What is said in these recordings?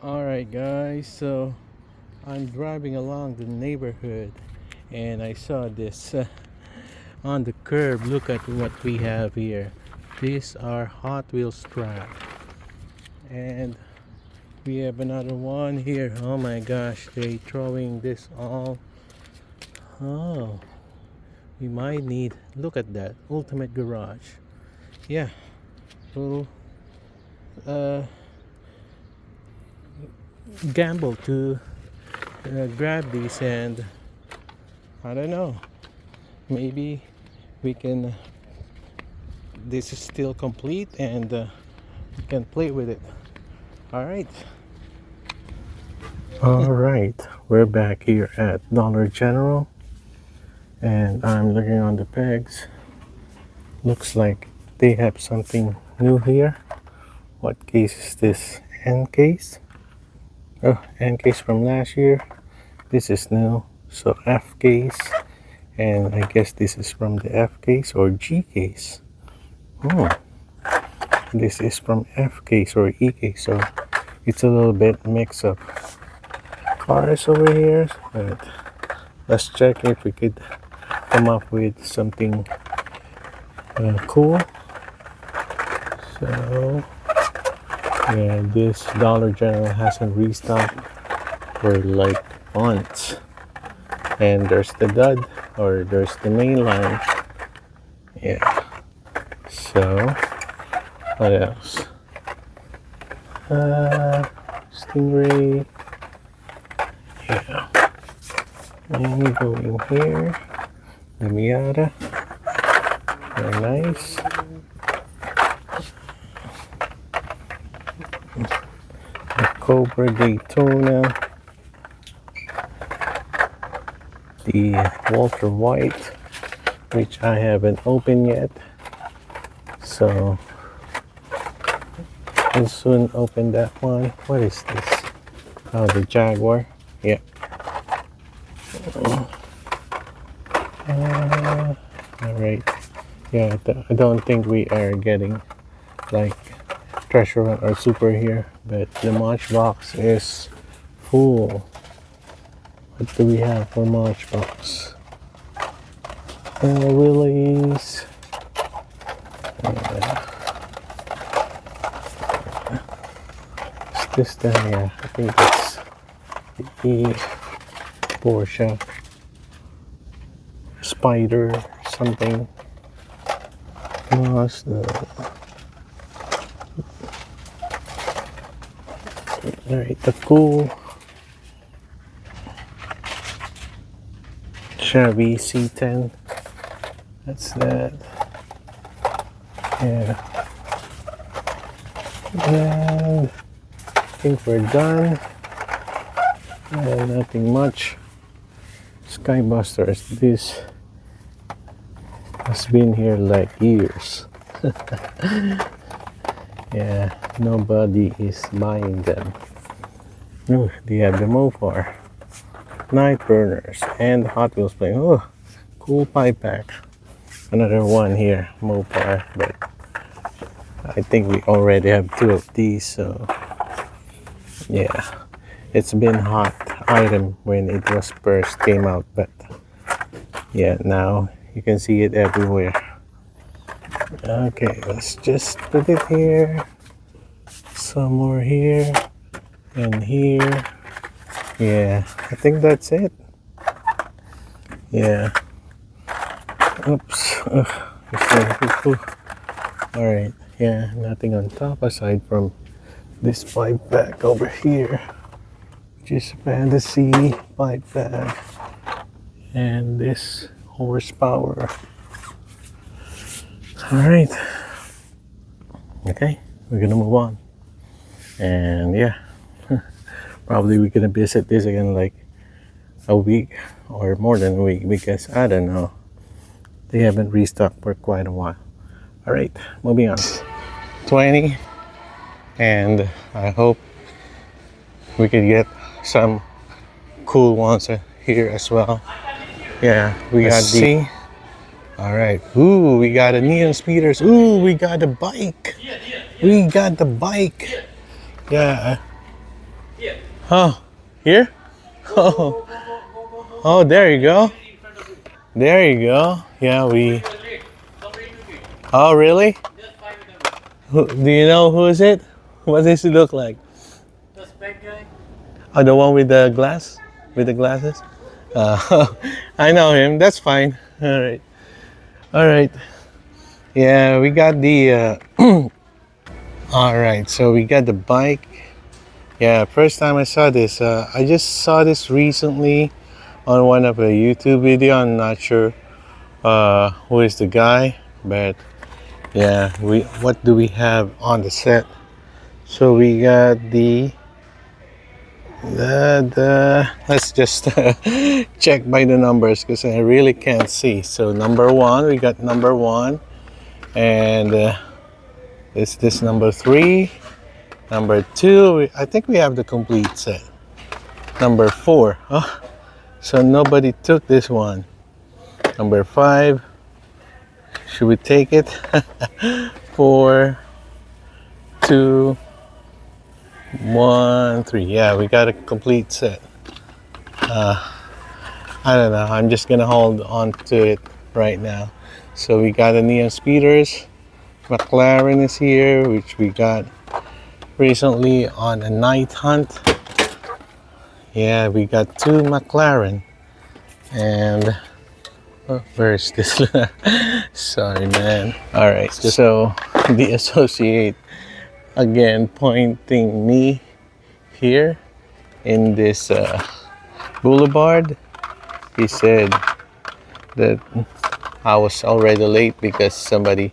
Alright guys, so I'm driving along the neighborhood and I saw this on the curb. Look at what we have here. These are Hot Wheels track, and we have another one here. Oh my gosh, they throwing this all. Oh, we might need, look at that, ultimate garage. Yeah, we'll uh, gamble to grab these, and I don't know, maybe we can, this is still complete, and we can play with it. All right, we're back here at Dollar General, and I'm looking on the pegs. Looks like they have something new here. What case is this? N case? Oh, N case from last year. This is new, so F case, and I guess this is from the F case or G case. Oh, this is from F case or E case, so it's a little bit mix up cars over here, but let's check if we could come up with something cool. So yeah, this Dollar General hasn't restocked for like months. And there's the dud, or there's the main line. Yeah. So what else? Stingray. Yeah. And going here, the Miata. Very nice. The Cobra Daytona. The Walter White, which I haven't opened yet. So I'll soon open that one. What is this? Oh, the Jaguar. Yeah. Alright. Yeah, I don't think we are getting like treasure hunt or super here, but the Matchbox is full. What do we have for Matchbox? Willys. Is this the, yeah, I think it's the Porsche Spider something. What's the, alright, the cool Chevy C10. That's that. Yeah. And I think we're done. Nothing much. Skybusters. This has been here like years. Yeah, nobody is buying them. Oh, they have the Mopar, Night Burners, and Hot Wheels playing. Oh, cool pipe pack. Another one here, Mopar, but I think we already have two of these, so yeah, it's been hot item when it was first came out, but yeah, now you can see it everywhere. Okay, let's just put it here, some more here, and here. Yeah, I think that's it. Yeah. Oops. Alright, yeah, nothing on top aside from this pipe back over here, which is fantasy pipe back, and this horsepower. Alright, okay, we're gonna move on, and yeah, probably we're gonna visit this again like a week or more than a week, because I don't know, they haven't restocked for quite a while. Alright, moving on. 20, and I hope we can get some cool ones here as well. Yeah, we got the, all right, ooh, we got a neon speeders. Ooh, we got a bike. We got the bike. Yeah, Oh, here? Oh, oh, there you go. There you go. Yeah, we. Oh, really? Do you know who is it? What does he look like? Oh, the one with the glass? With the glasses? I know him. That's fine. All right. All right. Yeah, we got the. All right. So we got the bike. Yeah, first time I saw this. I just saw this recently on one of a YouTube video. I'm not sure who is the guy, but yeah, we what do we have on the set? So we got the let's just check by the numbers because I really can't see. So number one, we got number one, and is this number three? Number two, I think we have the complete set. Number four, oh, so nobody took this one. Number five, should we take it? Four, two, one, three. Yeah, we got a complete set. I don't know. I'm just gonna hold on to it right now. So we got the neon speeders. McLaren is here, which we got recently on a night hunt. Yeah, we got two McLaren. And oh, where is this? Sorry, man. All right, so the associate again pointing me here in this boulevard. He said that I was already late because somebody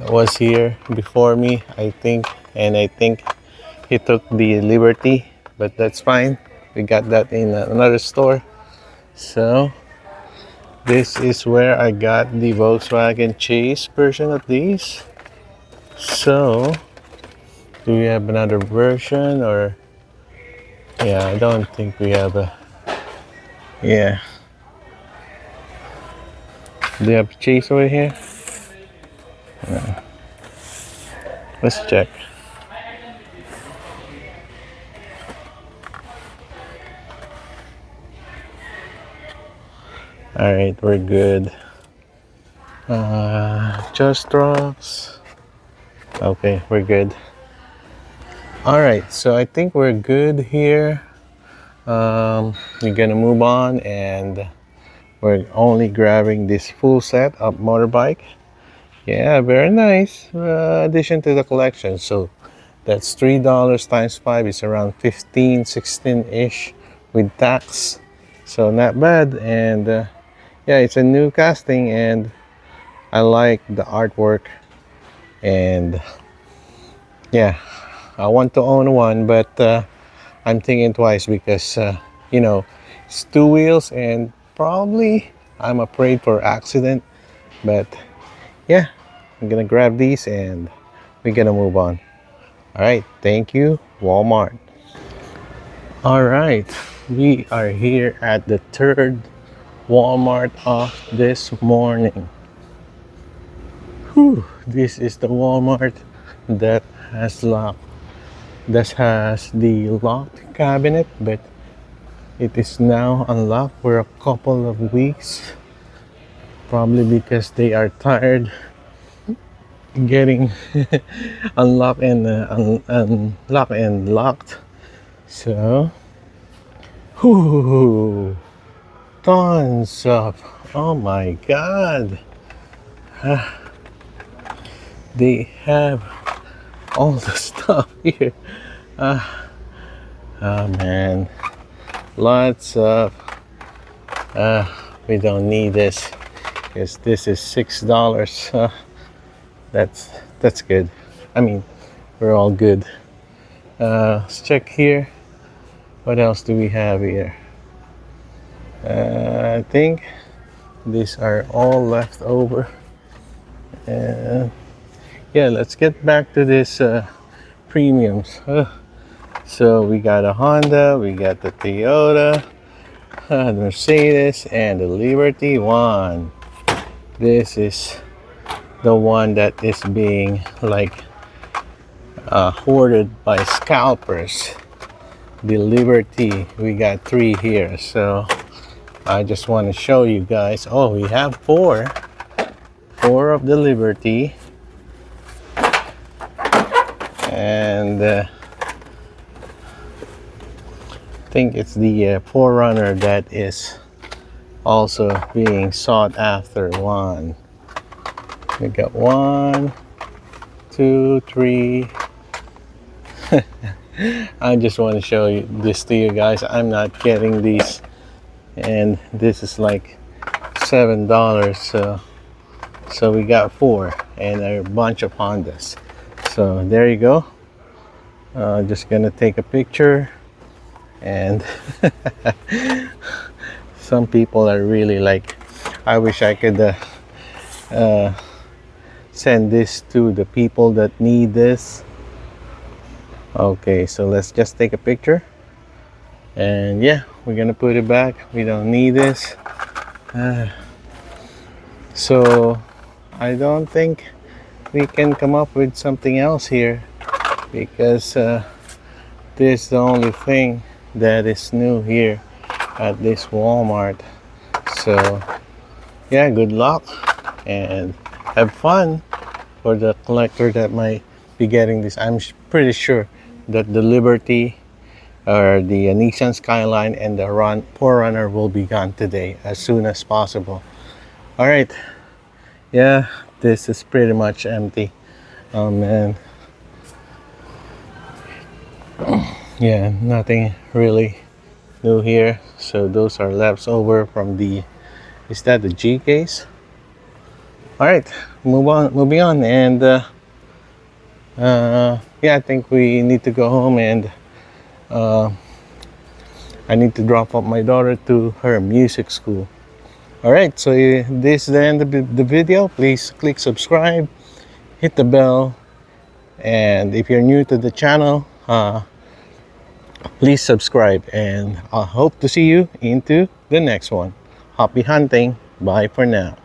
was here before me, I think, and I think he took the liberty, but that's fine. We got that in another store. So this is where I got the Volkswagen Chase version of these. So do we have another version, or yeah, I don't think we have a, yeah. Do you have Chase over here? Let's check. All right, we're good. Just trucks. Okay, we're good. All right, so I think we're good here. We're gonna move on, and we're only grabbing this full set of motorbike. Yeah, very nice addition to the collection. So that's $3 times 5 is around 15, 16-ish with tax. So not bad. And yeah, it's a new casting, and I like the artwork. And yeah, I want to own one, but I'm thinking twice because you know, it's two wheels, and probably I'm afraid for accident. But yeah, I'm gonna grab these and we're gonna move on. All right, thank you, Walmart. All right, we are here at the third Walmart of this morning. Whew, this is the Walmart that has the locked cabinet, but it is now unlocked for a couple of weeks, probably because they are tired getting unlocked and unlocked and locked. So, whoo, tons of, oh my god, they have all the stuff here. Oh man, lots of, we don't need this because this is $6. That's good. I mean, we're all good. Let's check here. What else do we have here? I think these are all left over. And yeah, let's get back to this premiums. So we got a Honda, we got the Toyota, the Mercedes, and the Liberty One. This is the one that is being like hoarded by scalpers. the Liberty. We got 3 here, so I just want to show you guys. Oh, we have 4 of the Liberty, and I think it's the Forerunner that is also being sought after. One, we got 1, 2, 3. I just want to show you this to you guys. I'm not getting these, and this is like $7. So we got 4 and a bunch of Hondas. So there you go. Just gonna take a picture, and some people are really like, I wish I could send this to the people that need this. Okay, so let's just take a picture, and yeah, we're gonna put it back. We don't need this. So I don't think we can come up with something else here, because this is the only thing that is new here at this Walmart. So yeah, good luck and have fun for the collector that might be getting this. I'm pretty sure that the Liberty or the Nissan Skyline and the Forerunner will be gone today as soon as possible. All right, yeah, this is pretty much empty. Oh man, yeah, nothing really new here. So those are leftover from the, is that the G case? All right, moving on, and yeah, I think we need to go home, and I need to drop off my daughter to her music school. All right, so this is the end of the video. Please click subscribe, hit the bell, and if you're new to the channel, please subscribe, and I hope to see you into the next one. Happy hunting. Bye for now.